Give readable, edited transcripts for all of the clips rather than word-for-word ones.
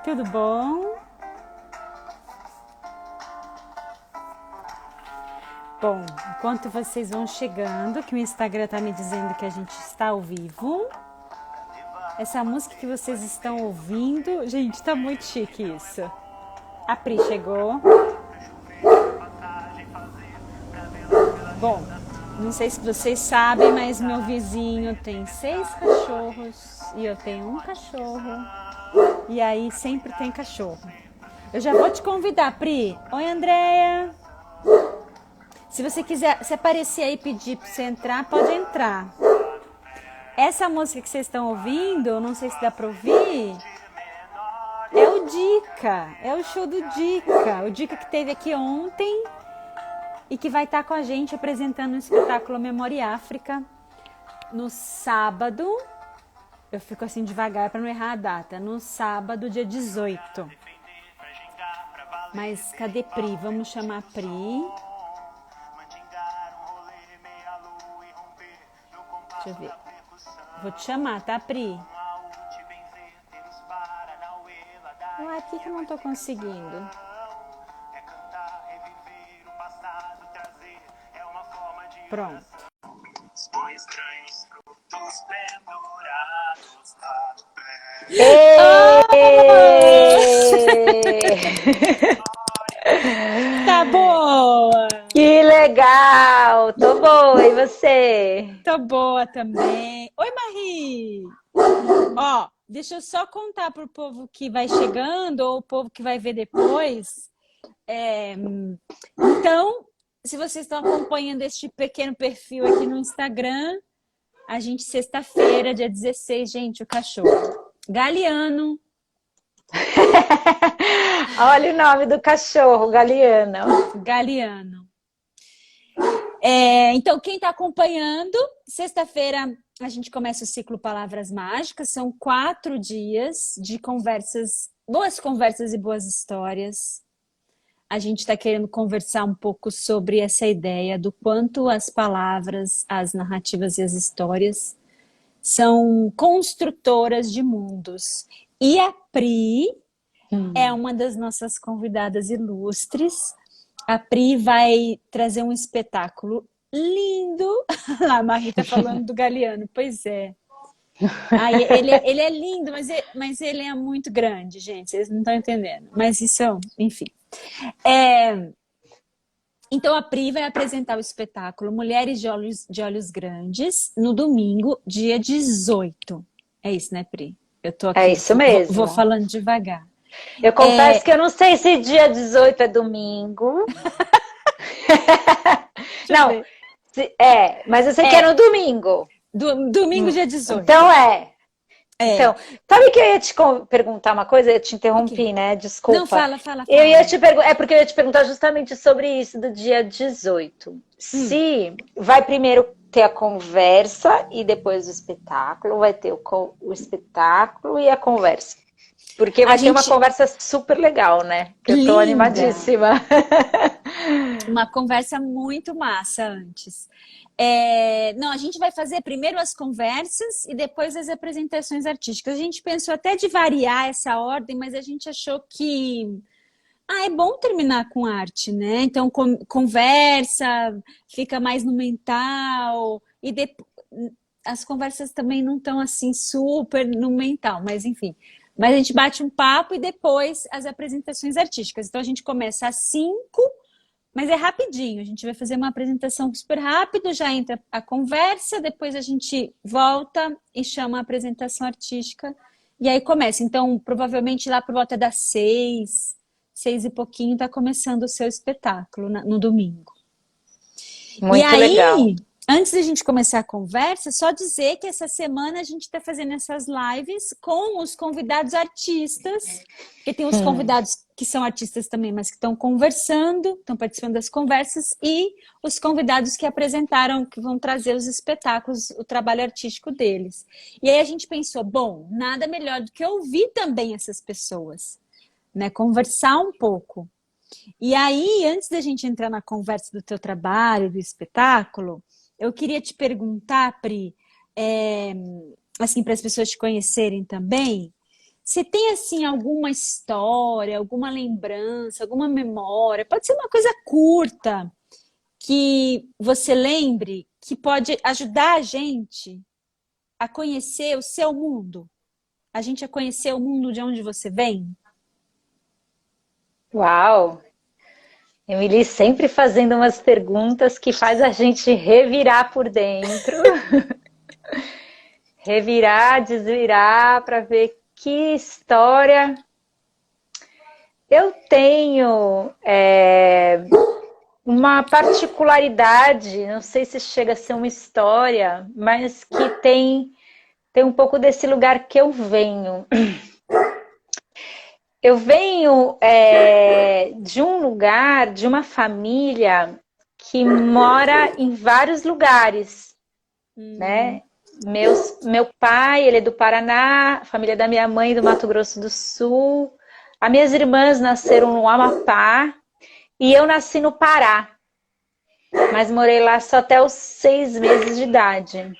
Tudo bom? Bom, enquanto vocês vão chegando, que o Instagram tá me dizendo que a gente está ao vivo. Essa música que vocês estão ouvindo, gente, tá muito chique isso. A Pri chegou. Bom, não sei se vocês sabem, mas meu vizinho tem 6 cachorros e eu tenho um cachorro. E aí sempre tem cachorro. Eu já vou te convidar, Pri. Oi, Andréia. Se você quiser se aparecer aí e pedir pra você entrar, pode entrar. Essa música que vocês estão ouvindo, não sei se dá pra ouvir, é o Dica. É o show do Dica. O Dica que teve aqui ontem e que vai estar com a gente apresentando o espetáculo Memória África no sábado. Eu fico assim devagar para não errar a data. No sábado, dia 18. Mas cadê Pri? Vamos chamar a Pri. Deixa eu ver. Vou te chamar, tá, Pri? Ué, por que eu não tô conseguindo? Pronto. Tá boa! Que legal! Tô boa, e você? Tô boa também. Oi, Marie! Ó, deixa eu só contar pro povo que vai chegando ou o povo que vai ver depois. Então, se vocês estão acompanhando este pequeno perfil aqui no Instagram, a gente, sexta-feira, dia 16, gente, o cachorro. Galeano. Olha o nome do cachorro, Galeano. Galeano. Então, quem está acompanhando, sexta-feira a gente começa o ciclo Palavras Mágicas. São 4 dias de conversas, boas conversas e boas histórias. A gente está querendo conversar um pouco sobre essa ideia do quanto as palavras, as narrativas e as histórias são construtoras de mundos. E a Pri é uma das nossas convidadas ilustres. A Pri vai trazer um espetáculo lindo. Lá, a Marie tá falando do Galeano. Pois é. Ele é lindo, mas ele é muito grande, gente. Vocês não estão entendendo. Mas isso, enfim. Então a Pri vai apresentar o espetáculo Mulheres de Olhos Grandes no domingo, dia 18. É isso, né, Pri? Eu tô aqui. É isso mesmo. Vou falando devagar. Eu confesso que eu não sei se dia 18 é domingo. Não, mas eu sei que é no domingo. Domingo, dia 18. Então Então, sabe que eu ia te perguntar uma coisa? Eu te interrompi, né? Desculpa. Não, fala. Eu ia te porque eu ia te perguntar justamente sobre isso do dia 18. Se vai primeiro ter a conversa e depois o espetáculo, vai ter o espetáculo e a conversa. Porque vai ter uma conversa super legal, né? Que eu tô animadíssima. Uma conversa muito massa antes. Não, a gente vai fazer primeiro as conversas e depois as apresentações artísticas. A gente pensou até de variar essa ordem, mas a gente achou que é bom terminar com arte, né? Então, conversa, fica mais no mental, e as conversas também não estão assim super no mental, mas enfim. Mas a gente bate um papo e depois as apresentações artísticas. Então a gente começa às 5, mas é rapidinho. A gente vai fazer uma apresentação super rápido, já entra a conversa, depois a gente volta e chama a apresentação artística e aí começa. Então, provavelmente lá por volta das 6 e pouquinho, está começando o seu espetáculo no domingo. Muito legal. Antes da gente começar a conversa, só dizer que essa semana a gente está fazendo essas lives com os convidados artistas, porque tem os convidados que são artistas também, mas que estão conversando, estão participando das conversas, e os convidados que apresentaram, que vão trazer os espetáculos, o trabalho artístico deles. E aí a gente pensou, bom, nada melhor do que ouvir também essas pessoas, né? Conversar um pouco. E aí, antes da gente entrar na conversa do teu trabalho, do espetáculo, eu queria te perguntar, Pri, assim, para as pessoas te conhecerem também, Você tem, assim, alguma história, alguma lembrança, alguma memória? Pode ser uma coisa curta que você lembre que pode ajudar a gente a conhecer o seu mundo, a gente a conhecer o mundo de onde você vem? Uau! Emily sempre fazendo umas perguntas que faz a gente revirar por dentro, revirar, desvirar para ver que história eu tenho. Uma particularidade, não sei se chega a ser uma história, mas que tem um pouco desse lugar que eu venho. Eu venho de um lugar, de uma família que mora em vários lugares, né? Meu pai, ele é do Paraná, a família da minha mãe do Mato Grosso do Sul. As minhas irmãs nasceram no Amapá e eu nasci no Pará, mas morei lá só até os 6 meses de idade.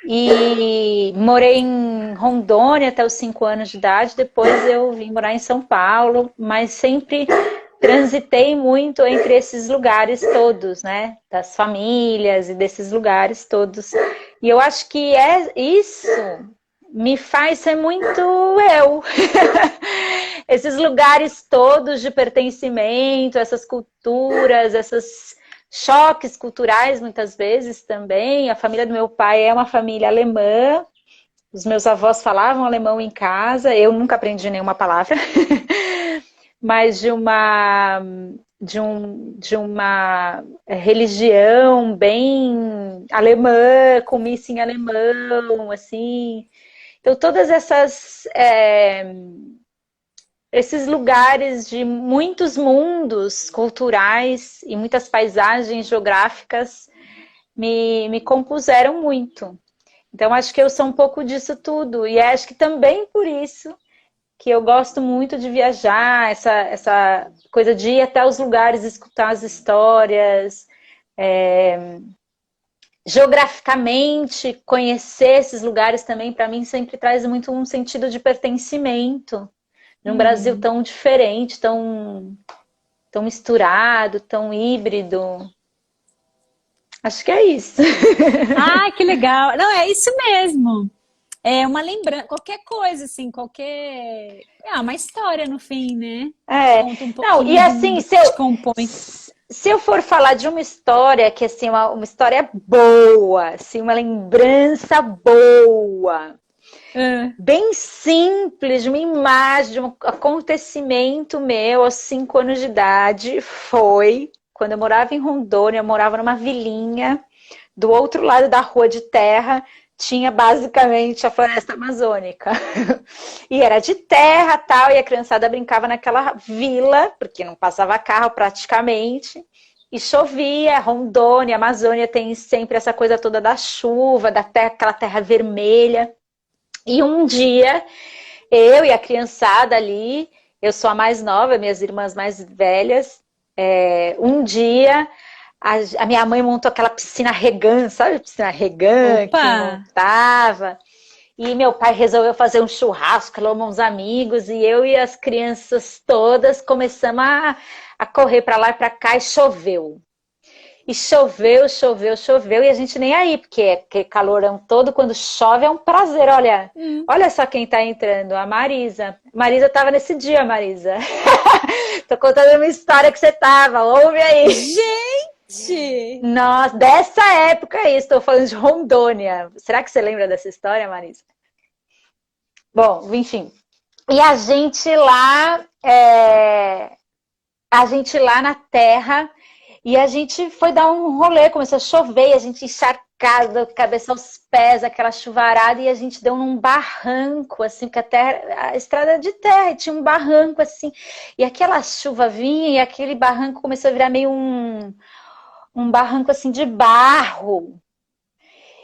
E morei em Rondônia até os 5 anos de idade, depois eu vim morar em São Paulo, mas sempre transitei muito entre esses lugares todos, né? Das famílias e desses lugares todos. E eu acho que isso me faz ser muito eu. Esses lugares todos de pertencimento, essas culturas, esses choques culturais muitas vezes também. A família do meu pai é uma família alemã. Os meus avós falavam alemão em casa. Eu nunca aprendi nenhuma palavra. Mas de uma religião bem alemã, com missa em alemão, assim. Então, todas esses lugares de muitos mundos culturais e muitas paisagens geográficas me compuseram muito. Então, acho que eu sou um pouco disso tudo. E acho que também por isso que eu gosto muito de viajar, essa coisa de ir até os lugares, escutar as histórias, geograficamente, conhecer esses lugares também, para mim, sempre traz muito um sentido de pertencimento. Num Brasil tão diferente, tão misturado, tão híbrido. Acho que é isso. Ah, que legal! Não, é isso mesmo. É uma lembrança, qualquer coisa, assim, qualquer. Uma história no fim, né? Conta um Não, e pouquinho assim, do que te compõe. se eu for falar de uma história que assim, uma história boa, assim, uma lembrança boa, bem simples, de uma imagem, de um acontecimento meu aos 5 anos de idade, foi quando eu morava em Rondônia, eu morava numa vilinha, do outro lado da rua de terra, tinha basicamente a floresta amazônica. E era de terra tal, e a criançada brincava naquela vila, porque não passava carro praticamente. E chovia, Rondônia, Amazônia tem sempre essa coisa toda da chuva, da terra, aquela terra vermelha. E um dia, eu e a criançada ali, eu sou a mais nova, minhas irmãs mais velhas, um dia a minha mãe montou aquela piscina regã, sabe? Piscina regã que montava. E meu pai resolveu fazer um churrasco, chamou uns amigos, e eu e as crianças todas começamos a correr para lá e para cá, e choveu. E choveu, choveu, choveu, e a gente nem aí, porque aquele calorão todo, quando chove é um prazer. Olha só quem tá entrando, a Marisa. Marisa tava nesse dia, Marisa. Tô contando uma história que você tava, ouve aí. Gente! Nossa, dessa época aí, estou falando de Rondônia. Será que você lembra dessa história, Marisa? Bom, enfim. E a gente lá na terra, e a gente foi dar um rolê, começou a chover, e a gente encharcado, da cabeça aos pés, aquela chuvarada, e a gente deu num barranco, assim, porque a estrada é de terra, e tinha um barranco, assim, e aquela chuva vinha, e aquele barranco começou a virar meio um barranco, assim, de barro.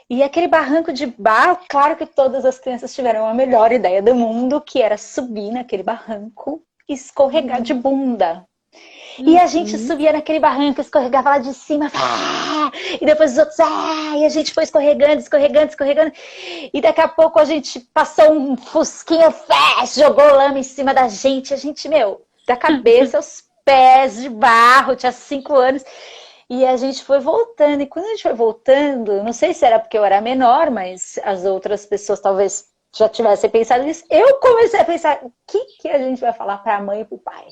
E aquele barranco de barro, claro que todas as crianças tiveram a melhor ideia do mundo, que era subir naquele barranco e escorregar de bunda. E a gente subia naquele barranco, escorregava lá de cima, e depois os outros, e a gente foi escorregando, escorregando, escorregando. E daqui a pouco a gente passou um fusquinha, jogou lama em cima da gente. A gente, da cabeça aos pés de barro, tinha 5 anos. E a gente foi voltando. E quando a gente foi voltando, não sei se era porque eu era menor, mas as outras pessoas talvez já tivessem pensado nisso. Eu comecei a pensar, o que a gente vai falar para a mãe e para o pai?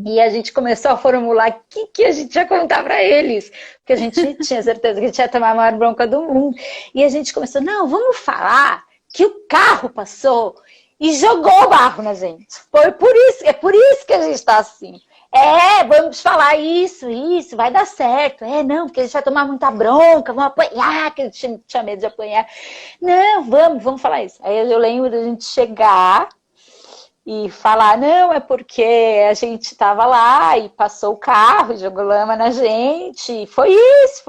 E a gente começou a formular o que a gente ia contar para eles. Porque a gente tinha certeza que a gente ia tomar a maior bronca do mundo. E a gente começou, não, vamos falar que o carro passou e jogou barro na gente. Foi por isso, é por isso que a gente está assim. Vamos falar isso, vai dar certo. Não, porque a gente vai tomar muita bronca, vamos apanhar, que a gente tinha medo de apanhar. Não, vamos falar isso. Aí eu lembro da gente chegar e falar, não, é porque a gente estava lá e passou o carro, jogou lama na gente. Foi isso.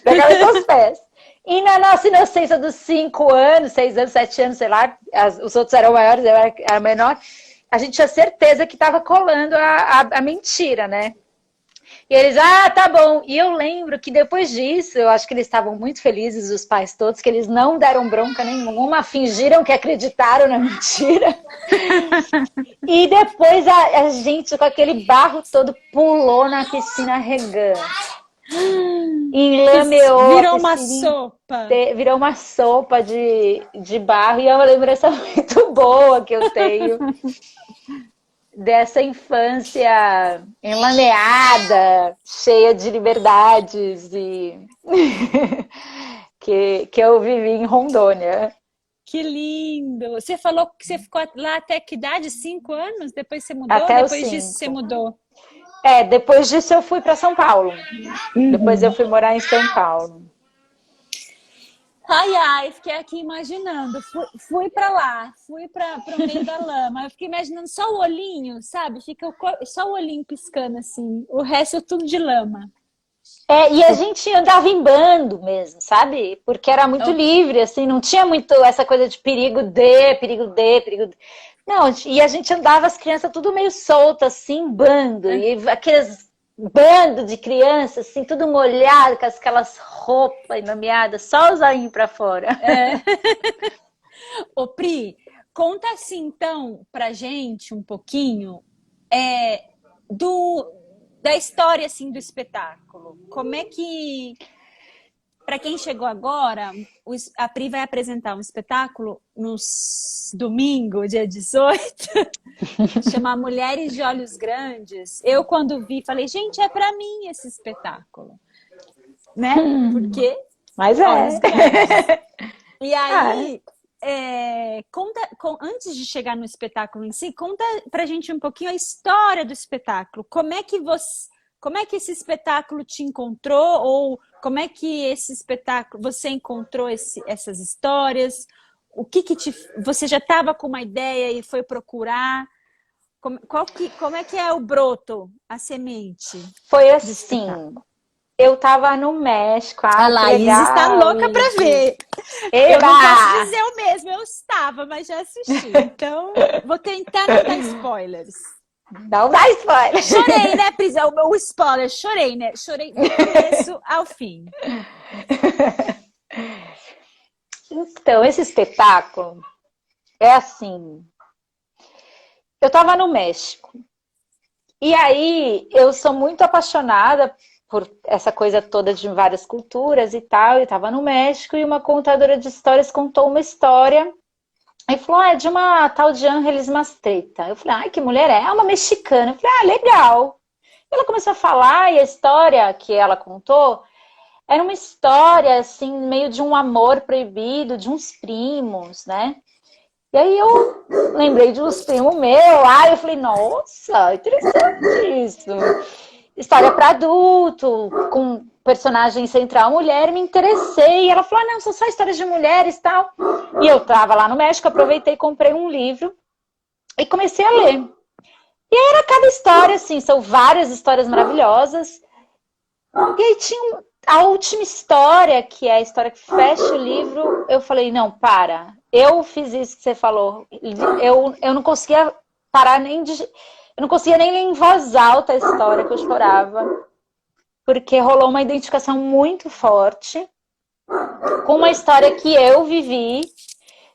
Da cabeça aos pés. E na nossa inocência dos 5 anos, 6 anos, 7 anos, sei lá, os outros eram maiores, eu era menor, a gente tinha certeza que estava colando a mentira, né? E eles, tá bom. E eu lembro que depois disso, eu acho que eles estavam muito felizes, os pais todos, que eles não deram bronca nenhuma, fingiram que acreditaram na mentira. E depois a gente, com aquele barro todo, pulou na piscina regando. Enlameou. Virou uma sopa. Virou uma sopa de barro. E é uma lembrança muito boa que eu tenho dessa infância enlameada, cheia de liberdades e que eu vivi em Rondônia. Que lindo! Você falou que você ficou lá até que idade? 5 anos? Depois você mudou? Até depois disso você mudou? Depois disso eu fui para São Paulo. Depois eu fui morar em São Paulo. Ai, fiquei aqui imaginando. Fui para lá, fui para o meio da lama. Eu fiquei imaginando só o olhinho, sabe? Fica só o olhinho piscando assim. O resto é tudo de lama. E a gente andava em bando mesmo, sabe? Porque era muito livre, assim, não tinha muito essa coisa de perigo de. Não, e a gente andava, as crianças tudo meio soltas, assim, em bando. E aqueles bando de crianças, assim, tudo molhado, com aquelas roupas enlameadas, só o zoinho pra fora. Ô, Pri, conta assim, então, pra gente um pouquinho da história, assim, do espetáculo. Como é que... Para quem chegou agora, a Pri vai apresentar um espetáculo no domingo, dia 18, chama Mulheres de Olhos Grandes. Eu, quando vi, falei, gente, é para mim esse espetáculo. Né? Porque... Mas Olhos grandes. E aí, antes de chegar no espetáculo em si, conta pra gente um pouquinho a história do espetáculo. Como é que esse espetáculo te encontrou? Ou como é que esse espetáculo, você encontrou essas histórias? Você já estava com uma ideia e foi procurar? Como é que é o broto, a semente? Foi assim, eu estava no México. A Laís está louca para ver. Eu não posso dizer o mesmo, eu estava, mas já assisti. Então, vou tentar não dar spoilers. Não dá spoiler. Chorei, né, Prisão? O spoiler, chorei, né? Chorei do começo ao fim. Então, esse espetáculo é assim. Eu estava no México. E aí, eu sou muito apaixonada por essa coisa toda de várias culturas e tal. Eu estava no México e uma contadora de histórias contou uma história. Aí falou, é de uma tal de Ángeles Mastretta. Eu falei, ai, que mulher é? É uma mexicana. Eu falei, legal. Ela começou a falar e a história que ela contou era uma história, assim, meio de um amor proibido, de uns primos, né? E aí eu lembrei de uns primos meus. Aí eu falei, nossa, interessante isso. História para adulto, com personagem central mulher, me interessei. E ela falou, não, são só histórias de mulheres e tal. E eu tava lá no México, aproveitei, comprei um livro e comecei a ler. E aí era cada história, assim, são várias histórias maravilhosas. E aí tinha a última história, que é a história que fecha o livro. Eu falei, não, para. Eu fiz isso que você falou. Eu não conseguia parar nem de... Eu não conseguia nem ler em voz alta a história que eu chorava, porque rolou uma identificação muito forte com uma história que eu vivi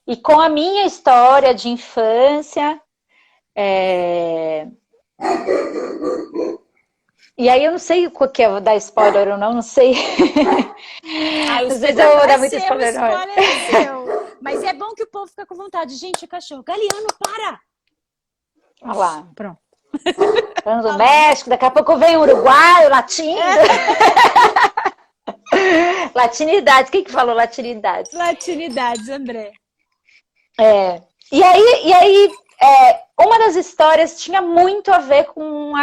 e com a minha história de infância. E aí eu não sei o que é, vou dar spoiler ou não sei. Ah, o Não sei se eu espetáculo vou é dar muito seu, o spoiler, não é? spoiler é seu. Mas é bom que o povo fica com vontade. Gente, o cachorro. Galiano, para! Olha lá. Pronto. Falando do México, daqui a pouco vem o Uruguai, o latino. Latinidade. Quem que falou latinidade? Latinidades, André. E aí uma das histórias tinha muito a ver com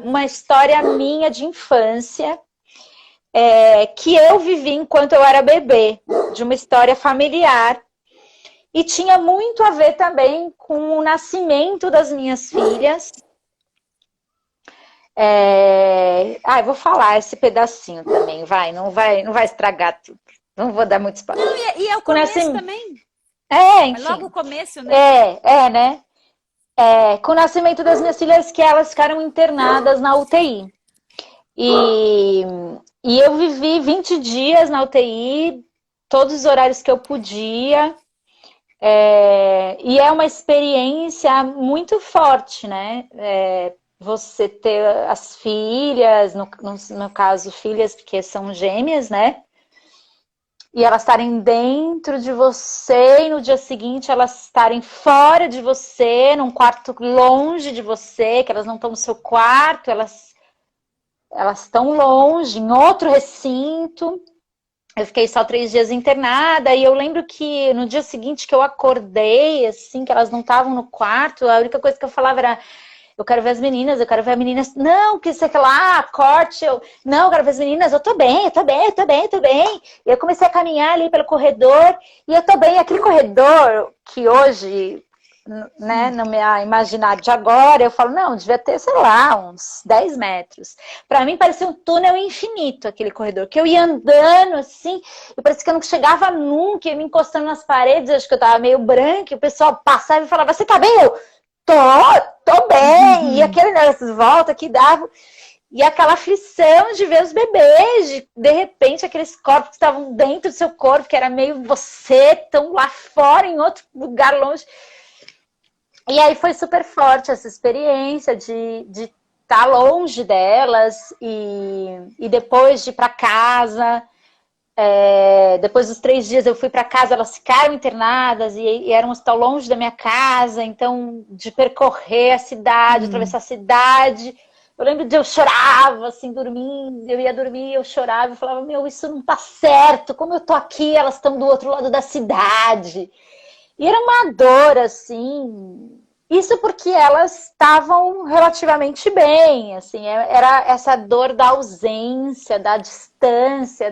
uma história minha de infância, que eu vivi enquanto eu era bebê, de uma história familiar. E tinha muito a ver também com o nascimento das minhas filhas. Eu vou falar esse pedacinho também, não vai estragar tudo. Não vou dar muito spoiler. Não, e é o começo também. Enfim. Logo o começo, né? Né? Com o nascimento das minhas filhas, que elas ficaram internadas na UTI. E eu vivi 20 dias na UTI, todos os horários que eu podia. E é uma experiência muito forte, né? Você ter as filhas, no caso, filhas, porque são gêmeas, né? E elas estarem dentro de você e no dia seguinte elas estarem fora de você, num quarto longe de você, que elas não estão no seu quarto, elas estão longe, em outro recinto. Eu fiquei só 3 dias internada e eu lembro que no dia seguinte que eu acordei, assim, que elas não estavam no quarto, a única coisa que eu falava era: eu quero ver as meninas, eu quero ver as meninas. Não, que sei lá, corte. Não, eu quero ver as meninas, eu tô bem. E eu comecei a caminhar ali pelo corredor e eu tô bem. Aquele corredor que hoje, né, no meu imaginário de agora, eu falo, não, devia ter, sei lá, uns 10 metros. Pra mim parecia um túnel infinito, aquele corredor, que eu ia andando assim, e parecia que eu não chegava nunca, ia me encostando nas paredes, acho que eu tava meio branca, e o pessoal passava e falava, você tá bem? Eu, tô bem. E aquele negócio volta que dava. E aquela aflição de ver os bebês, de repente aqueles corpos que estavam dentro do seu corpo, que era meio você, tão lá fora, em outro lugar longe. E aí foi super forte essa experiência de estar longe delas e depois de ir para casa. Depois dos 3 dias eu fui para casa, elas ficaram internadas e era um hospital longe da minha casa, então de percorrer a cidade, atravessar a cidade. Eu lembro de eu chorava, assim, dormindo, eu ia dormir, eu chorava, eu falava, meu, isso não tá certo, como eu tô aqui, elas estão do outro lado da cidade. E era uma dor, assim, isso porque elas estavam relativamente bem, assim, era essa dor da ausência, da distância,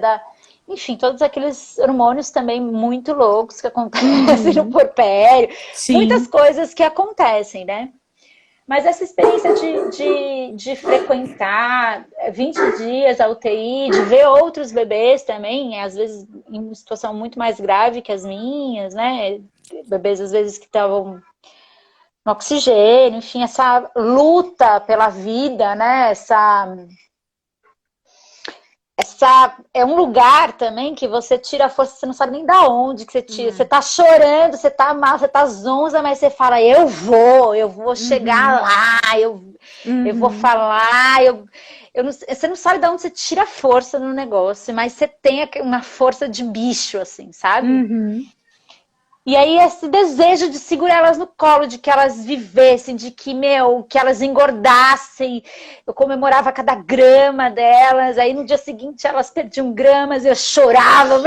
enfim, todos aqueles hormônios também muito loucos que acontecem no puerpério. Sim. Muitas coisas que acontecem, né? Mas essa experiência de frequentar 20 dias a UTI, de ver outros bebês também, às vezes em uma situação muito mais grave que as minhas, né? Bebês, às vezes, que estavam no oxigênio, enfim, essa luta pela vida, né? É um lugar também que você tira a força, você não sabe nem da onde que você tira. Você tá chorando, você tá mal, você tá zonza, mas você fala, eu vou chegar lá, eu vou falar, você não sabe de onde você tira a força no negócio, mas você tem uma força de bicho, assim, sabe? E aí esse desejo de segurar elas no colo, de que elas vivessem, de que, que elas engordassem. Eu comemorava cada grama delas, aí no dia seguinte elas perdiam gramas, eu chorava.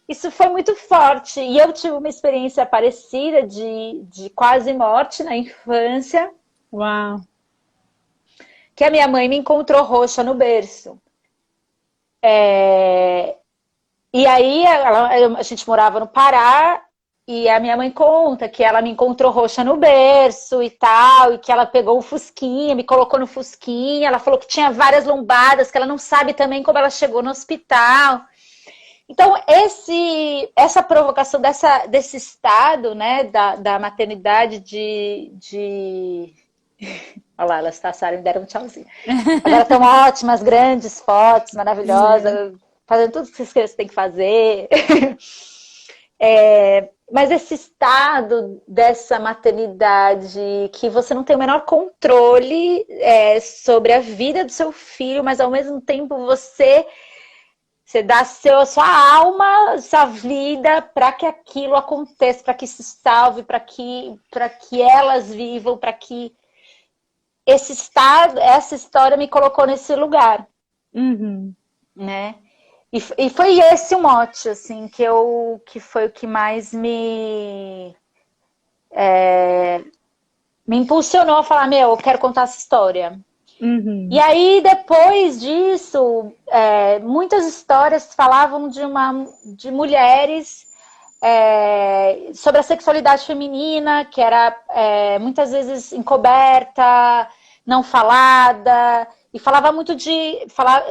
Isso foi muito forte. E eu tive uma experiência parecida de quase morte na infância. Uau! Que a minha mãe me encontrou roxa no berço. E aí a gente morava no Pará e a minha mãe conta que ela me encontrou roxa no berço e tal, e que ela pegou o fusquinha, me colocou no fusquinha, ela falou que tinha várias lombadas, que ela não sabe também como ela chegou no hospital. Então, essa provocação desse estado, né, da maternidade de Olha lá, elas passaram e me deram um tchauzinho. Agora estão ótimas, grandes fotos, maravilhosas, fazendo tudo que você tem que fazer. Mas esse estado dessa maternidade que você não tem o menor controle sobre a vida do seu filho, mas ao mesmo tempo você dá sua alma, sua vida para que aquilo aconteça, para que se salve, para que elas vivam, para que esse estado, essa história me colocou nesse lugar, né? E foi esse o mote, assim, que foi o que mais me impulsionou a falar, eu quero contar essa história. E aí, depois disso, muitas histórias falavam de mulheres sobre a sexualidade feminina, que era muitas vezes encoberta, não falada, e falava muito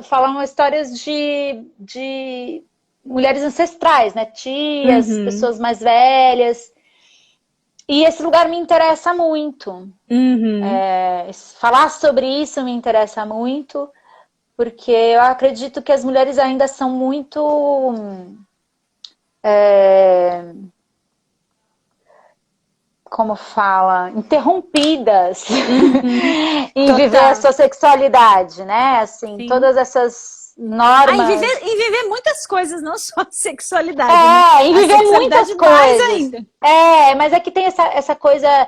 falavam histórias de mulheres ancestrais, né? Tias, pessoas mais velhas. E esse lugar me interessa muito. Falar sobre isso me interessa muito, porque eu acredito que as mulheres ainda são muito como fala, interrompidas em viver a sua sexualidade, né? Assim, todas essas normas. Em viver muitas coisas, não só a sexualidade. Né? Em viver muitas coisas. Mais ainda. Mas é que tem essa coisa,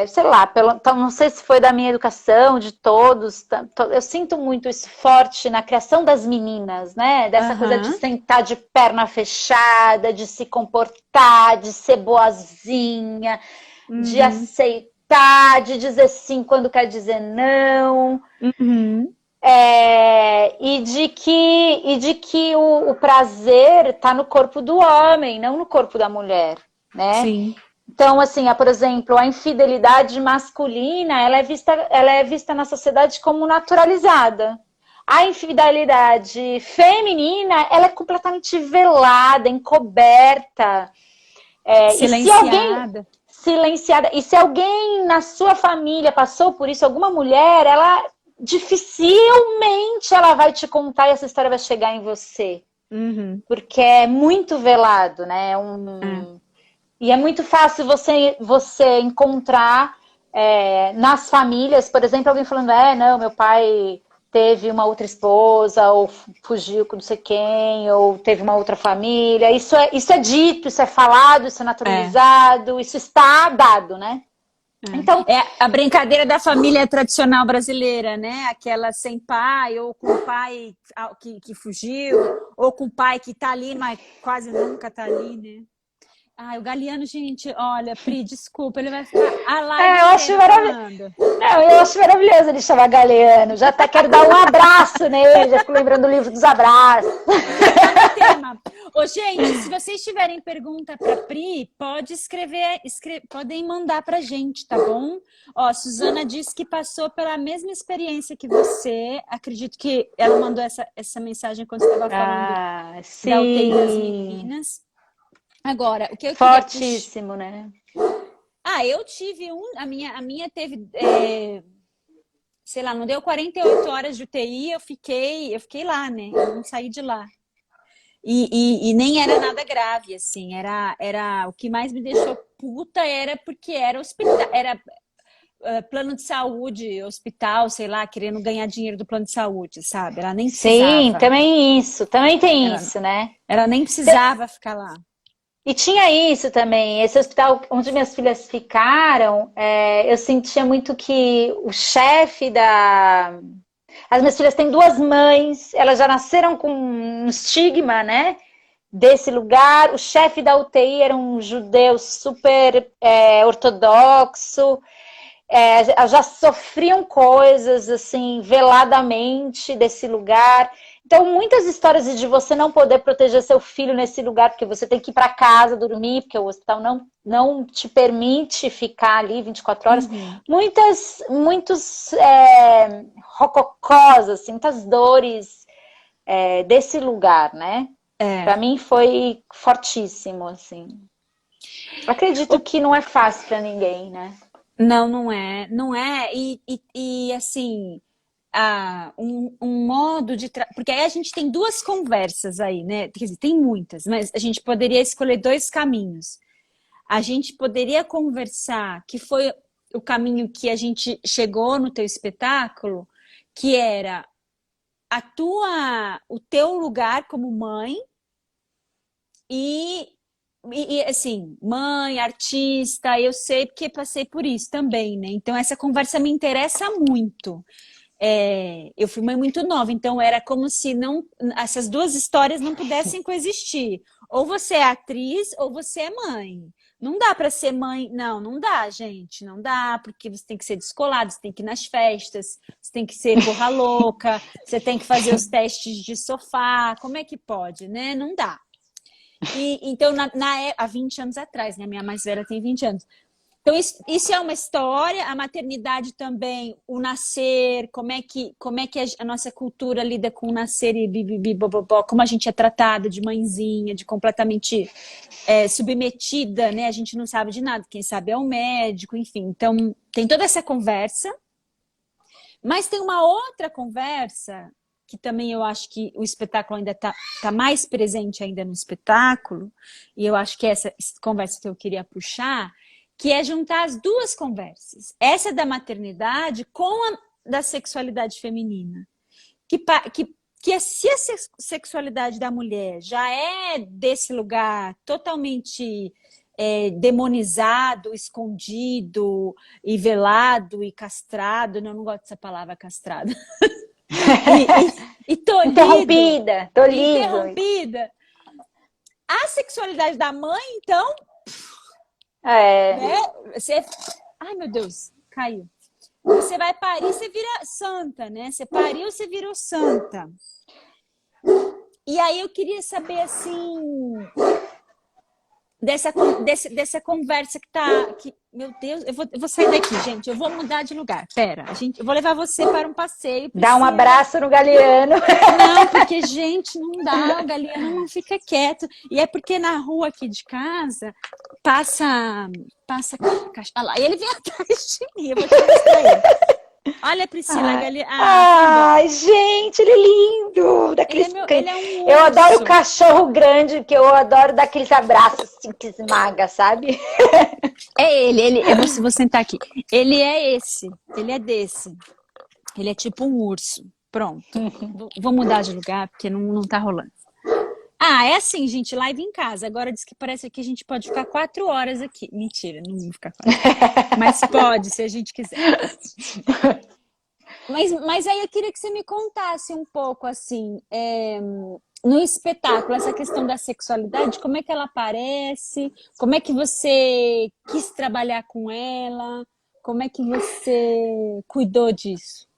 sei lá, não sei se foi da minha educação, de todos. Eu sinto muito isso forte na criação das meninas, né? Dessa coisa de sentar de perna fechada, de se comportar, de ser boazinha, de aceitar, de dizer sim quando quer dizer não. E de que o prazer está no corpo do homem, não no corpo da mulher, né? Sim. Então, assim, por exemplo, a infidelidade masculina, ela é vista na sociedade como naturalizada. A infidelidade feminina, ela é completamente velada, encoberta. Silenciada. Silenciada. E se alguém na sua família passou por isso, alguma mulher, ela dificilmente ela vai te contar e essa história vai chegar em você. Porque é muito velado, né? E é muito fácil você encontrar nas famílias, por exemplo, alguém falando, não, meu pai teve uma outra esposa, ou fugiu com não sei quem, ou teve uma outra família. Isso é dito, isso é falado, isso é naturalizado, isso está dado, né? Então, é a brincadeira da família tradicional brasileira, né? Aquela sem pai, ou com o pai que fugiu, ou com o pai que tá ali, mas quase nunca tá ali, né? Ai, o Galiano, gente, olha, Pri, desculpa, ele vai ficar a live eu acho maravilhoso. Não, eu acho maravilhoso ele chamar Galiano. Já até quero dar um abraço nele, já fico lembrando do livro dos abraços. Já no tema. Ô, gente, se vocês tiverem pergunta para Pri, pode podem mandar pra gente, tá bom? Ó, Suzana disse que passou pela mesma experiência que você. Acredito que ela mandou essa mensagem quando você estava falando da UTI das meninas. Agora, o que eu queria fortíssimo, né? Eu tive a minha teve, sei lá, não deu 48 horas de UTI, eu fiquei lá, né? Eu não saí de lá. E nem era nada grave, assim, era o que mais me deixou puta era porque era hospital, era plano de saúde, hospital, sei lá, querendo ganhar dinheiro do plano de saúde, sabe? Ela nem precisava. Sim, também tem isso, né? Ela nem precisava ficar lá. E tinha isso também, esse hospital onde minhas filhas ficaram, eu sentia muito que o chefe As minhas filhas têm duas mães, elas já nasceram com um estigma, né, desse lugar. O chefe da UTI era um judeu super ortodoxo, já sofriam coisas, assim, veladamente desse lugar. Então, muitas histórias de você não poder proteger seu filho nesse lugar, porque você tem que ir para casa dormir, porque o hospital não te permite ficar ali 24 horas. Muitos rococós, assim, muitas dores desse lugar, né? Para mim foi fortíssimo, assim. Acredito que não é fácil para ninguém, né? Não, não é. E assim, um modo de. Porque aí a gente tem duas conversas aí, né? Quer dizer, tem muitas, mas a gente poderia escolher dois caminhos. A gente poderia conversar, que foi o caminho que a gente chegou no teu espetáculo, que era o teu lugar como mãe e, assim, mãe, artista, eu sei porque passei por isso também, né? Então essa conversa me interessa muito. Eu fui mãe muito nova, então era como se não, essas duas histórias não pudessem coexistir. Ou você é atriz ou você é mãe. Não dá para ser mãe, não dá, gente, não dá, porque você tem que ser descolado, você tem que ir nas festas, você tem que ser porra louca, você tem que fazer os testes de sofá, como é que pode, né? Não dá. Então, há 20 anos atrás, né? Minha mais velha tem 20 anos. Então, isso é uma história, a maternidade também, o nascer, como é que a nossa cultura lida com o nascer e bibibibobobó, como a gente é tratada de mãezinha, de completamente submetida, né? A gente não sabe de nada, quem sabe é o médico, enfim. Então, tem toda essa conversa, mas tem uma outra conversa que também eu acho que o espetáculo ainda tá mais presente ainda no espetáculo, e eu acho que essa conversa que eu queria puxar, que é juntar as duas conversas. Essa da maternidade com a da sexualidade feminina. Se a sexualidade da mulher já é desse lugar totalmente demonizado, escondido, e velado, e castrado, não gosto dessa palavra castrado, e tolhido, interrompida. A sexualidade da mãe, então, né? Ai, meu Deus, caiu. Você vai parir, você vira santa, né? Você pariu, você virou santa. E aí eu queria saber, assim, dessa conversa que tá... meu Deus, eu vou sair daqui, gente. Eu vou mudar de lugar. Pera, eu vou levar você para um passeio. Dá um abraço no Galeano. Não, porque, gente, não dá. O Galeano não fica quieto. E é porque na rua aqui de casa passa olha lá, e ele vem atrás de mim. Eu vou te mostrar ele. Olha, Priscila, Galeano. Ai, gente, ele é lindo. Daqueles... ele é um urso. Eu adoro cachorro grande, que eu adoro dar aqueles abraços assim que esmaga, sabe? É ele, eu vou sentar aqui. Ele é esse, ele é desse. Ele é tipo um urso. Pronto. Vou mudar de lugar, porque não tá rolando. É assim, gente, live em casa. Agora diz que parece que a gente pode ficar 4 horas aqui. Mentira, não vou ficar 4. Mas pode, se a gente quiser. Mas aí eu queria que você me contasse um pouco, assim, no espetáculo, essa questão da sexualidade, como é que ela aparece? Como é que você quis trabalhar com ela? Como é que você cuidou disso?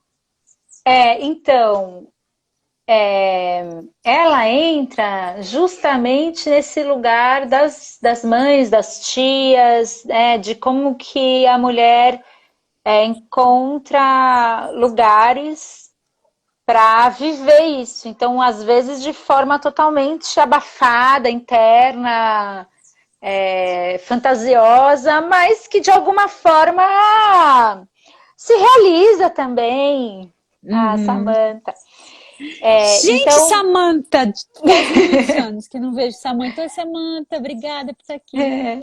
Então, ela entra justamente nesse lugar das mães, das tias, de como que a mulher encontra lugares para viver isso. Então, às vezes, de forma totalmente abafada, interna, fantasiosa, mas que de alguma forma se realiza também. A Samantha. Gente, então... Samantha, 10 anos que não vejo Samantha. Oi, Samantha, obrigada por estar aqui.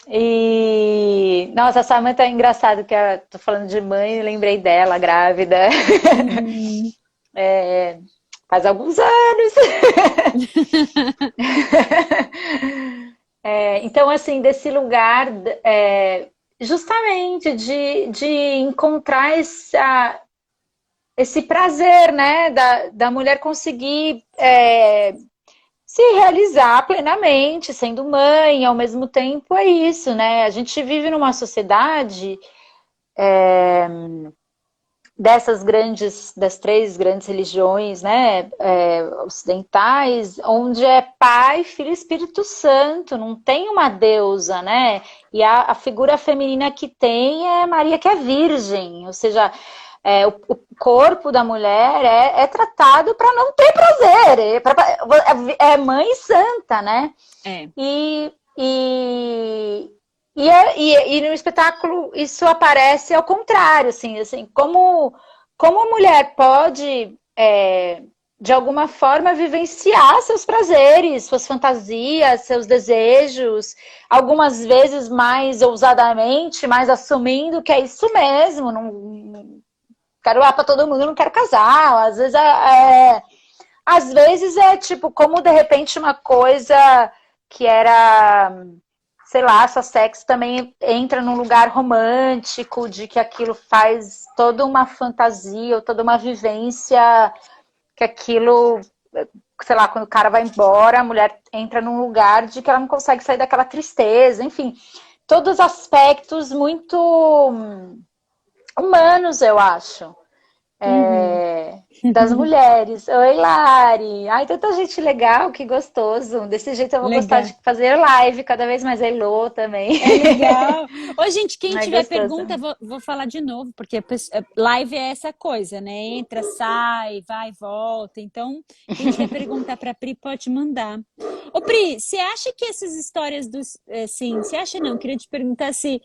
E nossa, a Samantha é engraçado, que eu tô falando de mãe, lembrei dela, grávida. Faz alguns anos. Então, assim, desse lugar, justamente de encontrar esse prazer, né, da mulher conseguir se realizar plenamente, sendo mãe, ao mesmo tempo é isso, né? A gente vive numa sociedade das 3 grandes religiões, né, ocidentais, onde é Pai, Filho e Espírito Santo, não tem uma deusa, né? E a figura feminina que tem é Maria, que é virgem, ou seja, o corpo da mulher é tratado para não ter prazer, é mãe santa, né? E no espetáculo isso aparece ao contrário, assim como a mulher pode, de alguma forma, vivenciar seus prazeres, suas fantasias, seus desejos, algumas vezes mais ousadamente, mais assumindo que é isso mesmo, não quero lá para todo mundo, não quero casar, às vezes é tipo, como de repente uma coisa que era, sei lá, só sexo também entra num lugar romântico, de que aquilo faz toda uma fantasia ou toda uma vivência, que aquilo, sei lá, quando o cara vai embora, a mulher entra num lugar de que ela não consegue sair daquela tristeza, enfim, todos aspectos muito humanos, eu acho. Uhum. Das mulheres. Oi, Lari. Ai, tanta gente legal, que gostoso. Desse jeito eu vou gostar Legal. de fazer live cada vez mais. Elô também. É legal. Ô, gente, quem Ai, tiver gostoso. pergunta, vou falar de novo, porque live é essa coisa, né? Entra, sai, vai, volta. Então, quem tiver pergunta para a Pri, pode mandar. Ô, Pri, você acha que essas histórias dos. Sim, você acha não? Queria te perguntar se.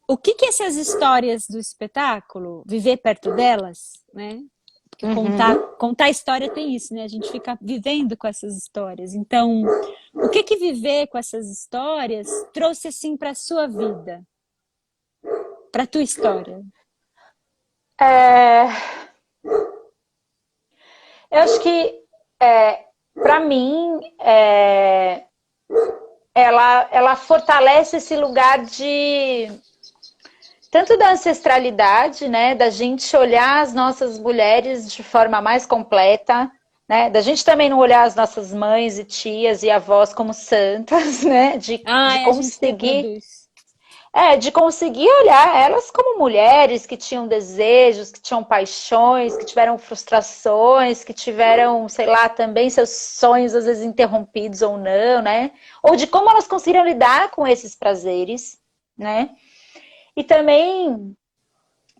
O que essas histórias do espetáculo, viver perto delas, né? Porque Uhum. contar a história tem isso, né? A gente fica vivendo com essas histórias. Então, o que viver com essas histórias trouxe assim para sua vida, para tua história? É, eu acho que, para mim, ela fortalece esse lugar de tanto da ancestralidade, né, da gente olhar as nossas mulheres de forma mais completa, né, da gente também não olhar as nossas mães e tias e avós como santas, né, de Ai, a gente conseguir, reproduz. de conseguir olhar elas como mulheres que tinham desejos, que tinham paixões, que tiveram frustrações, que tiveram, sei lá, também seus sonhos às vezes interrompidos ou não, né, ou de como elas conseguiram lidar com esses prazeres, né. E também,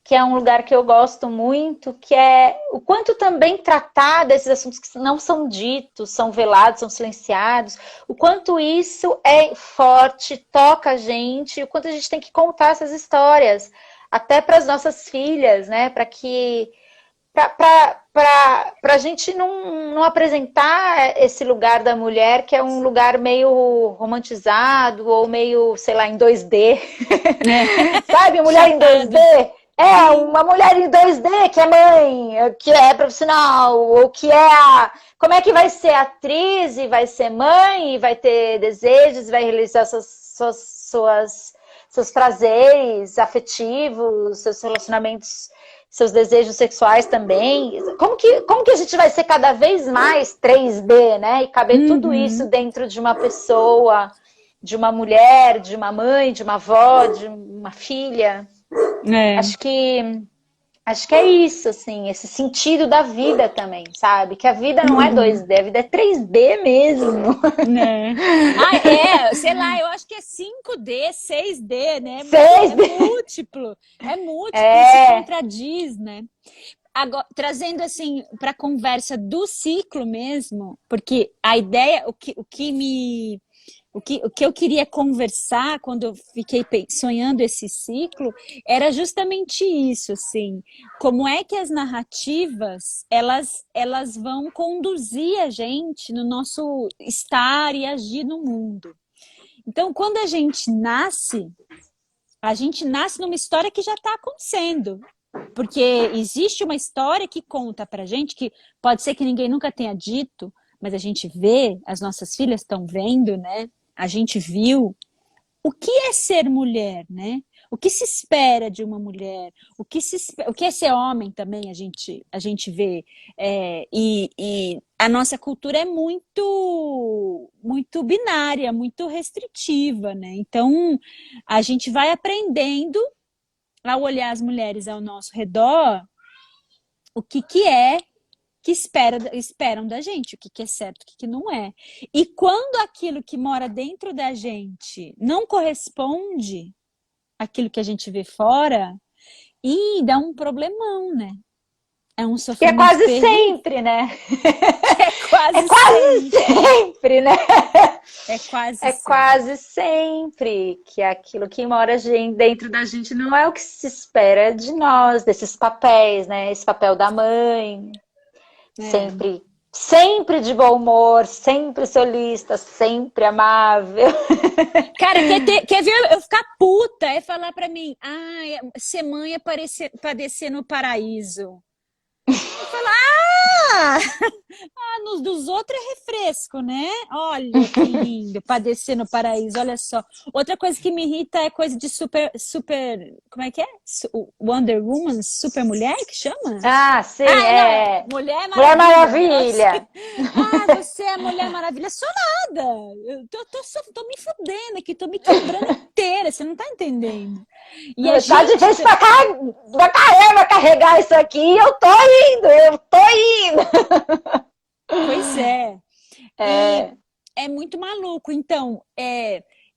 que é um lugar que eu gosto muito, que é o quanto também tratar desses assuntos que não são ditos, são velados, são silenciados, o quanto isso é forte, toca a gente, o quanto a gente tem que contar essas histórias, até para as nossas filhas, né? Para que para a gente não apresentar esse lugar da mulher que é um lugar meio romantizado ou meio, sei lá, em 2D. É. Sabe, mulher em 2D? Chapado. Sim. Uma mulher em 2D que é mãe, que é profissional, ou que como é que vai ser atriz e vai ser mãe, e vai ter desejos, vai realizar seus prazeres afetivos, seus relacionamentos, seus desejos sexuais também. Como que a gente vai ser cada vez mais 3D, né? E caber tudo isso Uhum. dentro de uma pessoa, de uma mulher, de uma mãe, de uma avó, de uma filha. É. Acho que acho que é isso, assim, esse sentido da vida também, sabe? Que a vida não é Uhum. 2D, a vida é 3D mesmo. Né? Sei lá, eu acho que é 5D, 6D, né? Porque 6D. é múltiplo e se É. contradiz, né? Agora, trazendo assim para a conversa do ciclo mesmo, porque a ideia, o que eu queria conversar quando eu fiquei sonhando esse ciclo era justamente isso, assim, como é que as narrativas elas vão conduzir a gente no nosso estar e agir no mundo. Então, quando a gente nasce numa história que já está acontecendo. Porque existe uma história que conta pra gente, que pode ser que ninguém nunca tenha dito, mas a gente vê, as nossas filhas estão vendo, né? A gente viu o que é ser mulher, né? O que se espera de uma mulher? O que é ser homem também a gente vê. E a nossa cultura é muito binária, muito restritiva, né? Então a gente vai aprendendo ao olhar as mulheres ao nosso redor o que é que esperam da gente, o que é certo, o que não é. E quando aquilo que mora dentro da gente não corresponde àquilo que a gente vê fora, e dá um problemão, né? É um Que é sofrimento quase terrível. sempre, né? É É quase quase sempre. sempre, né? É quase É sempre. quase sempre que aquilo que mora dentro da gente não é o que se espera de nós, desses papéis, né? Esse papel da mãe, É. sempre, sempre de bom humor, sempre solista, sempre amável. Cara, quer ver eu ficar puta? É falar pra mim, ah, ser mãe é padecer no paraíso. Eu falo, ah! Nos dos outros é refresco, né? Olha que lindo, padecer no paraíso, olha só. Outra coisa que me irrita é coisa de como é que é? Wonder Woman, super mulher que chama? Ah, sim, Ah, não, é. Mulher Mulher Maravilha, um negócio. Maravilha. Ah, você é a Mulher Maravilha. Sou nada. Tô me fudendo aqui, tô me quebrando inteira, você não tá entendendo. E a Tá gente. difícil pra caramba carregar isso aqui. Eu tô indo. Pois é. E É, é muito maluco. Então,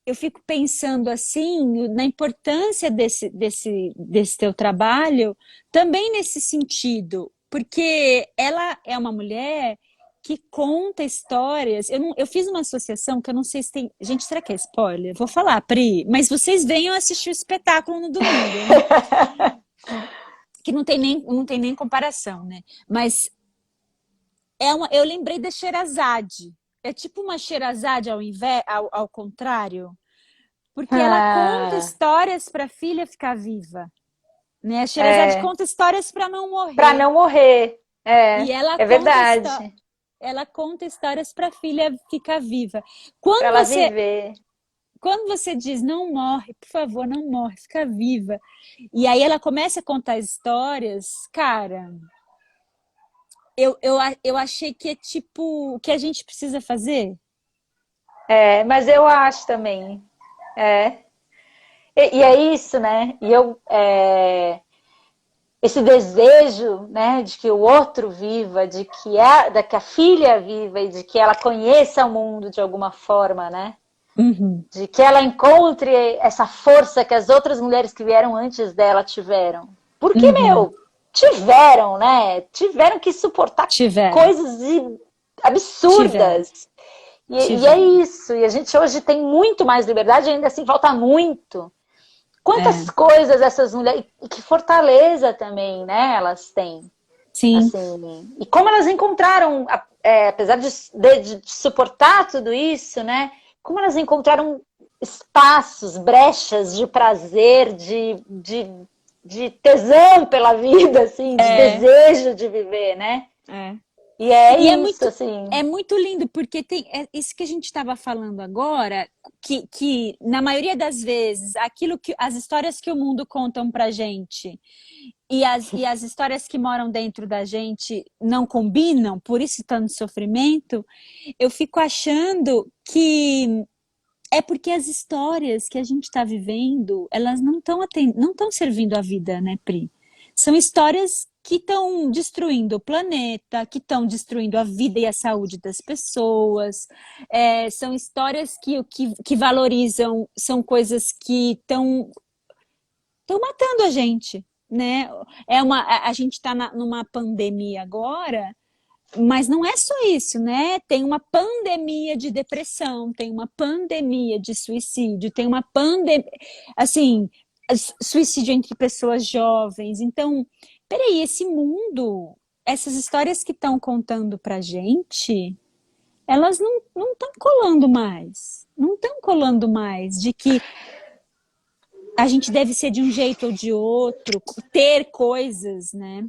eu fico pensando assim na importância desse teu trabalho, também nesse sentido, porque ela é uma mulher que conta histórias. Eu fiz uma associação que eu não sei se tem. Gente, será que é spoiler? Vou falar, Pri, mas vocês venham assistir o espetáculo no domingo, hein? Que não tem nem comparação, né? Mas eu lembrei da Sherazade. É tipo uma Sherazade ao contrário, porque ela conta ah, histórias para a filha ficar viva, né? A Sherazade é, conta histórias para não pra morrer não morrer. e É verdade. ela conta histórias para a filha ficar viva. Pra Quando ela você viver. quando você diz não morre, por favor, não morre, fica viva. E aí ela começa a contar histórias, cara. Eu achei que é tipo o que a gente precisa fazer. É, mas eu acho também. É. E é isso, né? Esse desejo, né, de que o outro viva, de que a filha viva e de que ela conheça o mundo de alguma forma, né? Uhum, De que ela encontre essa força que as outras mulheres que vieram antes dela tiveram. Porque, uhum. tiveram, né? Tiveram que suportar Tiveram, coisas tiveram, absurdas. E é tiveram. isso. E a gente hoje tem muito mais liberdade, ainda assim falta muito. É, Quantas coisas essas mulheres. E que fortaleza também, né? Elas têm. sim, Assim, e como elas encontraram, apesar de suportar tudo isso, né? Como elas encontraram espaços, brechas de prazer, de tesão pela vida, assim, de é, desejo de viver, né? é. E é E isso, assim. é muito lindo, porque tem isso que a gente estava falando agora, que na maioria das vezes, as histórias que o mundo contam pra gente e as histórias que moram dentro da gente não combinam, por isso tanto sofrimento, eu fico achando que é porque as histórias que a gente está vivendo, elas não estão servindo a vida, né, Pri? São histórias que estão destruindo o planeta, que estão destruindo a vida e a saúde das pessoas. São histórias que valorizam, são coisas que estão matando a gente, né? A gente está numa pandemia agora, mas não é só isso, né? Tem uma pandemia de depressão, tem uma pandemia de suicídio, tem uma pandemia, assim, suicídio entre pessoas jovens. Então, peraí, esse mundo, essas histórias que estão contando pra gente, elas não estão colando mais. Não estão colando mais de que a gente deve ser de um jeito ou de outro, ter coisas, né?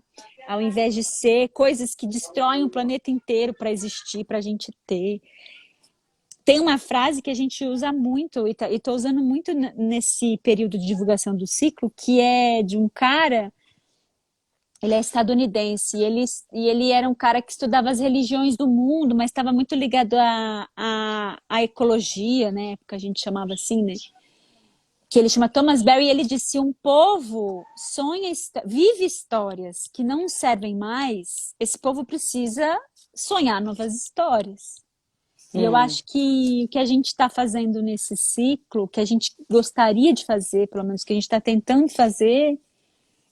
Ao invés de ser coisas que destroem o planeta inteiro para existir, para a gente ter. Tem uma frase que a gente usa muito, e estou usando muito nesse período de divulgação do ciclo, que é de um cara, ele é estadunidense, e ele era um cara que estudava as religiões do mundo, mas estava muito ligado à ecologia, né? Porque a gente chamava assim, né? Que ele chama Thomas Berry, e ele disse: um povo vive histórias que não servem mais, esse povo precisa sonhar novas histórias. E eu Hum. acho que o que a gente está fazendo nesse ciclo, que a gente gostaria de fazer, pelo menos que a gente está tentando fazer,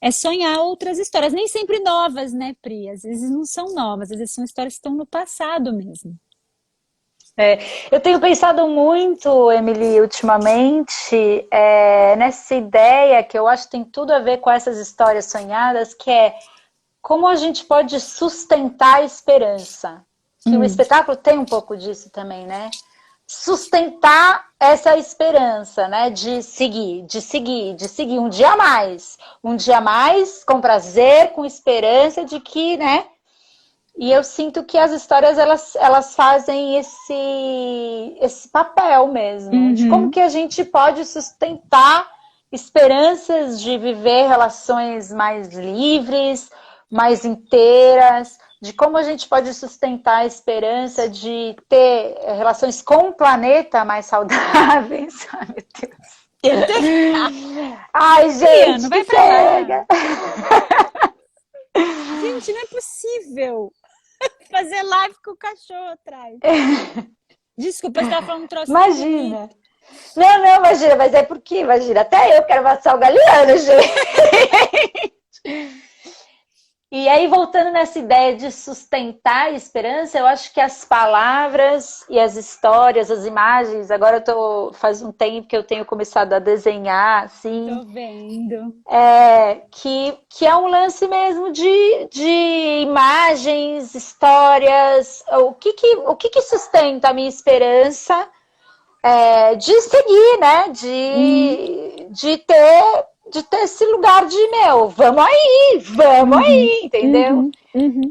é sonhar outras histórias, nem sempre novas, né, Pri? Às vezes não são novas, às vezes são histórias que estão no passado mesmo. Eu tenho pensado muito, Emily, ultimamente, nessa ideia que eu acho que tem tudo a ver com essas histórias sonhadas, que é como a gente pode sustentar a esperança. Que o espetáculo tem um pouco disso também, né? Sustentar essa esperança, né? De seguir um dia a mais, com prazer, com esperança de que, né? E eu sinto que as histórias, elas fazem esse papel mesmo, de como que a gente pode sustentar esperanças de viver relações mais livres, mais inteiras, de como a gente pode sustentar a esperança de ter relações com o planeta mais saudáveis. Ai, meu Deus. Ai, gente, não vai que pra lá. pega. Gente, não é possível fazer live com o cachorro atrás. Desculpa, você estava falando um troço. Imagina. Não, imagina, mas é porque, imagina, até eu quero matar o Galeano, gente. E aí, voltando nessa ideia de sustentar a esperança, eu acho que as palavras e as histórias, as imagens, agora faz um tempo que eu tenho começado a desenhar, assim. Tô vendo. Que é um lance mesmo de imagens, histórias, o que sustenta a minha esperança de seguir, né? De ter esse lugar de, vamos aí, entendeu?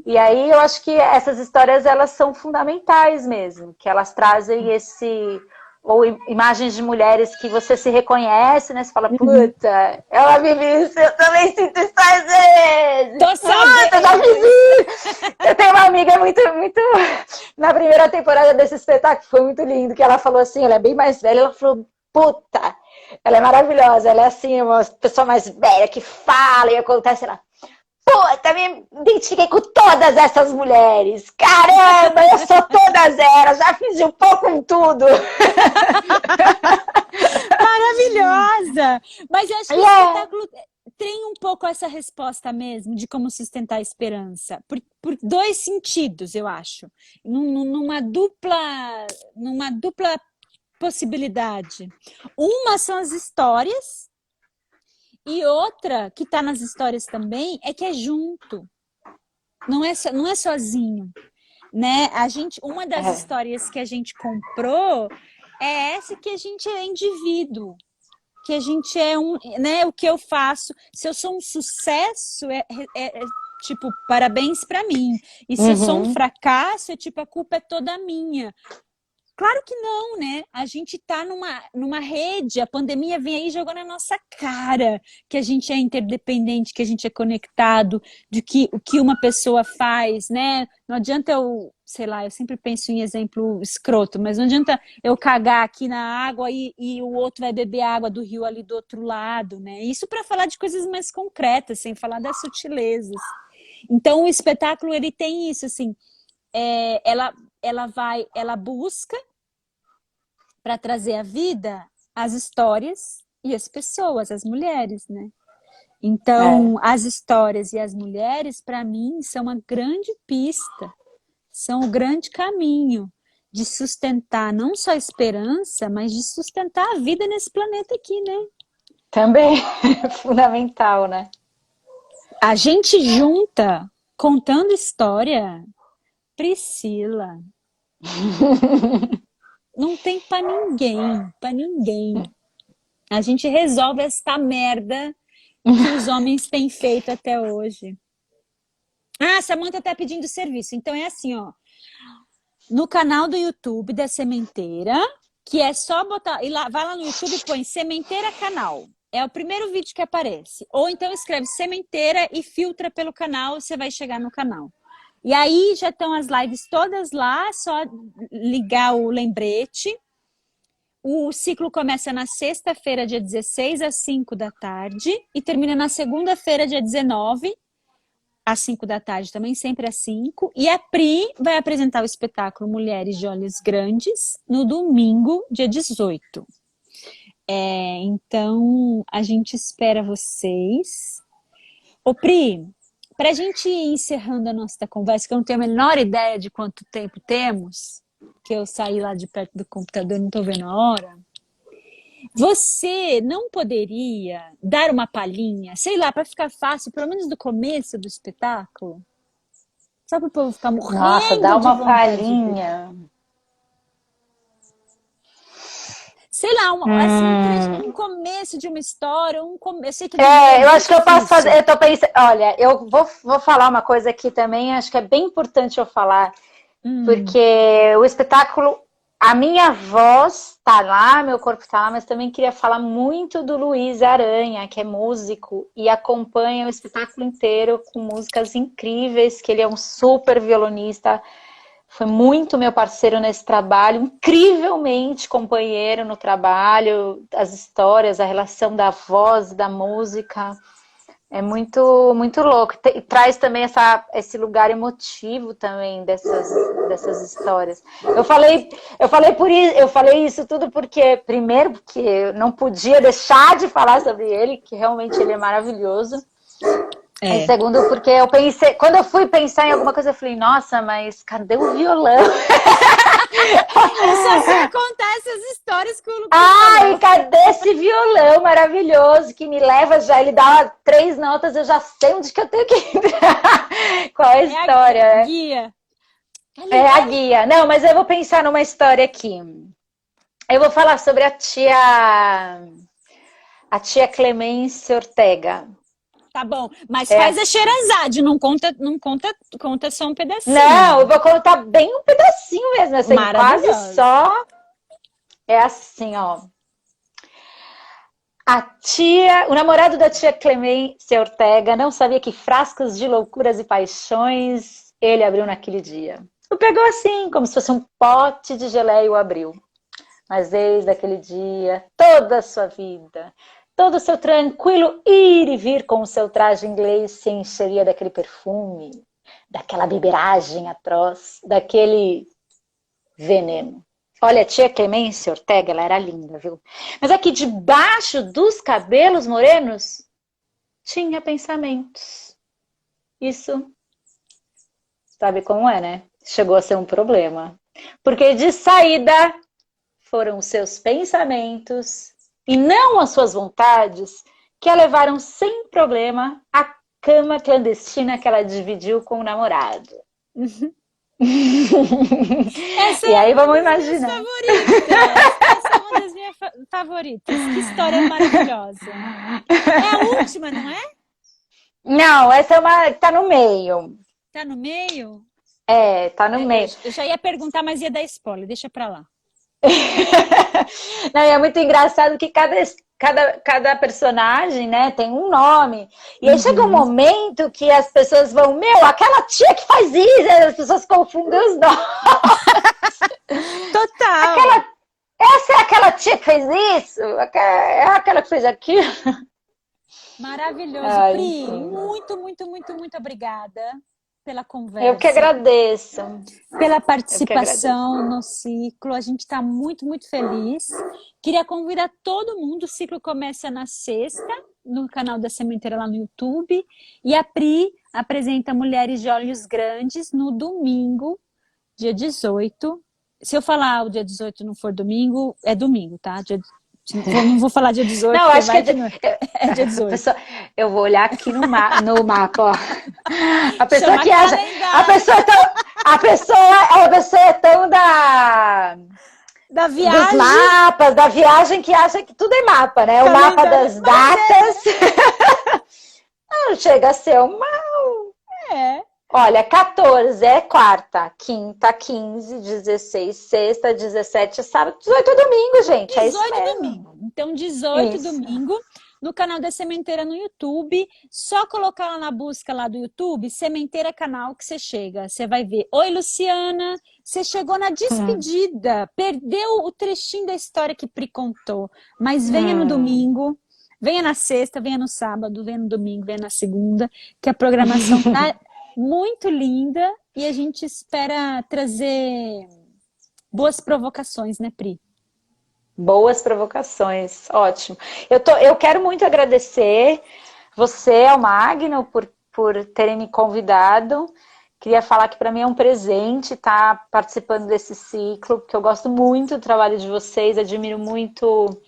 E aí eu acho que essas histórias, elas são fundamentais mesmo, que elas trazem ou imagens de mulheres que você se reconhece, né? Você fala, puta, ela vive isso, eu também sinto isso às vezes. Tô sabendo. Eu já fiz isso. Eu tenho uma amiga muito... Na primeira temporada desse espetáculo, foi muito lindo, que ela falou assim, ela é bem mais velha, ela falou, puta, ela é maravilhosa, ela é assim, uma pessoa mais velha que fala e acontece lá. Puta, me identifiquei com todas essas mulheres. Caramba, eu sou todas elas, já fiz de um pouco com tudo. Maravilhosa! Mas eu acho que o espetáculo tem um pouco essa resposta mesmo de como sustentar a esperança. Por dois sentidos, eu acho. Numa dupla possibilidade. Uma são as histórias, e outra, que está nas histórias também, é que é junto. Não é sozinho. Né? Uma das histórias que a gente comprou é essa, que a gente é indivíduo. Que a gente é né? O que eu faço. Se eu sou um sucesso, tipo, parabéns para mim. E se eu sou um fracasso, é tipo, a culpa é toda minha. Claro que não, né? A gente tá numa rede, a pandemia vem aí jogando na nossa cara, que a gente é interdependente, que a gente é conectado, de que o que uma pessoa faz, né? Não adianta sei lá, eu sempre penso em exemplo escroto, mas não adianta eu cagar aqui na água e o outro vai beber água do rio ali do outro lado, né? Isso para falar de coisas mais concretas, sem falar das sutilezas. Então o espetáculo, ele tem isso, assim, ela busca para trazer à vida as histórias e as pessoas, as mulheres, né? Então, as histórias e as mulheres, para mim, são uma grande pista, são o grande caminho de sustentar não só a esperança, mas de sustentar a vida nesse planeta aqui, né? Também, fundamental, né? A gente junta, contando história, Priscila. Não tem pra ninguém. A gente resolve esta merda que os homens têm feito até hoje. Ah, a Samantha tá pedindo serviço. Então é assim, ó. No canal do YouTube da Sementeira, que é só botar... vai lá no YouTube e põe Sementeira Canal. É o primeiro vídeo que aparece. Ou então escreve Sementeira e filtra pelo canal, você vai chegar no canal. E aí já estão as lives todas lá, só ligar o lembrete. O ciclo começa na sexta-feira, dia 16, às 5 da tarde, e termina na segunda-feira, dia 19, às 5 da tarde, também sempre às 5. E a Pri vai apresentar o espetáculo Mulheres de Olhos Grandes no domingo, dia 18. Então, a gente espera vocês. Ô, Pri, para a gente ir encerrando a nossa conversa, que eu não tenho a menor ideia de quanto tempo temos, que eu saí lá de perto do computador, não estou vendo a hora. Você não poderia dar uma palhinha, sei lá, para ficar fácil, pelo menos do começo do espetáculo? Só para o povo ficar Nossa, morrendo dá de uma vontade de ver. palhinha. Sei lá, assim, Hum. um começo de uma história, eu sei que do enredo é Eu muito acho que eu posso fazer. difícil. Eu tô pensando. Olha, eu vou falar uma coisa aqui também, acho que é bem importante eu falar, Hum, porque o espetáculo, a minha voz tá lá, meu corpo tá lá, mas também queria falar muito do Luiz Aranha, que é músico e acompanha o espetáculo inteiro com músicas incríveis, que ele é um super violonista. Foi muito meu parceiro nesse trabalho, incrivelmente companheiro no trabalho, as histórias, a relação da voz, da música. É muito louco. E traz também esse lugar emotivo também dessas histórias. Eu falei isso tudo porque, primeiro, porque eu não podia deixar de falar sobre ele, que realmente ele é maravilhoso. E é. segundo, porque eu pensei, quando eu fui pensar em alguma coisa, eu falei, nossa, mas cadê o violão? Eu só sei contar essas histórias com o Ai, violão. cadê esse violão maravilhoso que me leva já? Ele dá 3 notas, eu já sei onde que eu tenho que entrar. Qual é a É a história? guia. Ali, É a olha. guia. Não, mas eu vou pensar numa história aqui. Eu vou falar sobre a tia Clemence Ortega. Tá bom, mas É faz a assim. Sherazade, não conta só um Não, eu pedacinho. vou contar bem um pedacinho mesmo, assim, quase Maravilhosa. só. É assim, ó. O namorado da tia Clemence Ortega não sabia que frascos de loucuras e paixões ele abriu naquele dia. O pegou assim, como se fosse um pote de geleia e o abriu. Mas desde aquele dia, toda a sua vida, todo o seu tranquilo ir e vir com o seu traje inglês se encheria daquele perfume, daquela beberagem atroz, daquele veneno. Olha, a tia Clemence Ortega, ela era linda, viu? Mas aqui debaixo dos cabelos morenos tinha pensamentos. Isso, sabe como é, né? Chegou a ser um problema. Porque de saída foram os seus pensamentos e não as suas vontades que a levaram sem problema à cama clandestina que ela dividiu com o namorado. Essa E é aí uma vamos das minhas imaginar. favoritas. Essa é uma das minhas favoritas. Que história maravilhosa. É a última, não é? Não, essa é uma que tá no meio. Tá no meio? É, tá no Eu meio. já ia perguntar, mas ia dar spoiler. Deixa pra lá. Não, é muito engraçado que cada personagem, né, tem um nome. E aí chega um Uhum. momento que as pessoas vão, meu, aquela tia que faz isso, as pessoas confundem os nomes. Total. Aquela, essa é aquela tia que fez isso? É aquela que fez aquilo? Maravilhoso. Ah, Pri, enfim. muito, muito, muito, muito obrigada pela Eu que conversa, agradeço. pela Eu que agradeço. participação no ciclo. A gente está muito, muito feliz. Queria convidar todo mundo. O ciclo começa na sexta, no canal da Sementeira lá no YouTube. E a Pri apresenta Mulheres de Olhos Grandes no domingo, dia 18. Se eu falar o dia 18 não for domingo, é domingo, tá? Não vou falar dia 18, Não, porque acho que vai que não é. É dia 18. pessoa, eu vou olhar aqui no mapa, ó. A pessoa Chama que acha, calendário a pessoa é tão da dos viagem, mapas, da viagem que acha que tudo é mapa, né? O mapa calendário. das Mas datas. Não chega a ser uma. é. Olha, 14 é quarta, quinta, 15, 16, sexta, 17 é sábado, 18 é domingo, gente. É isso 18 mesmo. domingo. Então, 18 Isso. domingo, no canal da Sementeira no YouTube. Só colocar lá na busca lá do YouTube, Sementeira Canal, que você chega. Você vai ver. Oi, Luciana. Você chegou na despedida. Perdeu o trechinho da história que Pri contou. Mas venha no domingo. Venha na sexta, venha no sábado, venha no domingo, venha na segunda, que a programação tá muito linda e a gente espera trazer boas provocações, né, Pri? Boas provocações, ótimo. Eu quero muito agradecer. você ao Magno por terem me convidado. Queria falar que para mim é um presente estar participando desse ciclo, porque eu gosto muito do trabalho de vocês, admiro muito o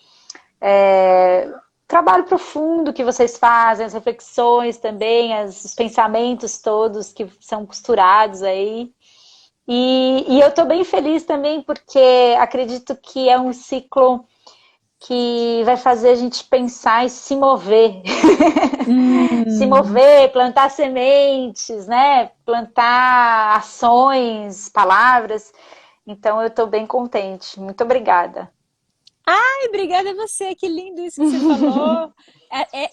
trabalho profundo que vocês fazem, as reflexões também, os pensamentos todos que são costurados aí. E eu estou bem feliz também porque acredito que é um ciclo que vai fazer a gente pensar e se mover. Se mover, plantar sementes, né? Plantar ações, palavras. Então eu estou bem contente. Muito obrigada. Ai, obrigada a você, que lindo isso que você falou.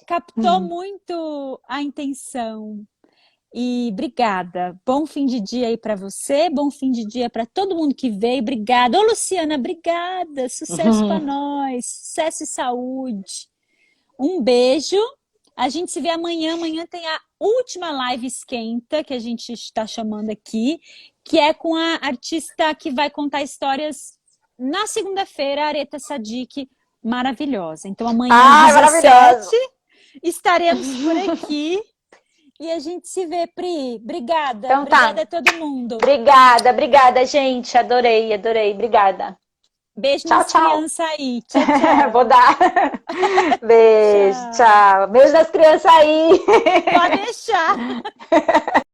Captou muito a intenção. E obrigada. Bom fim de dia aí para você, bom fim de dia para todo mundo que veio. Obrigada. Ô, Luciana, obrigada. Sucesso para nós. Sucesso e saúde. Um beijo. A gente se vê amanhã. Amanhã tem a última live esquenta que a gente está chamando aqui, que é com a artista que vai contar histórias na segunda-feira, a Areta Sadik, maravilhosa. Então amanhã às 17 estaremos por aqui. E a gente se vê, Pri. Obrigada. Então, obrigada a todo mundo. Obrigada, gente. Adorei. Obrigada. Beijo nas crianças aí. Tchau, tchau. Vou dar. Beijo, tchau. Beijo nas crianças aí. Pode deixar.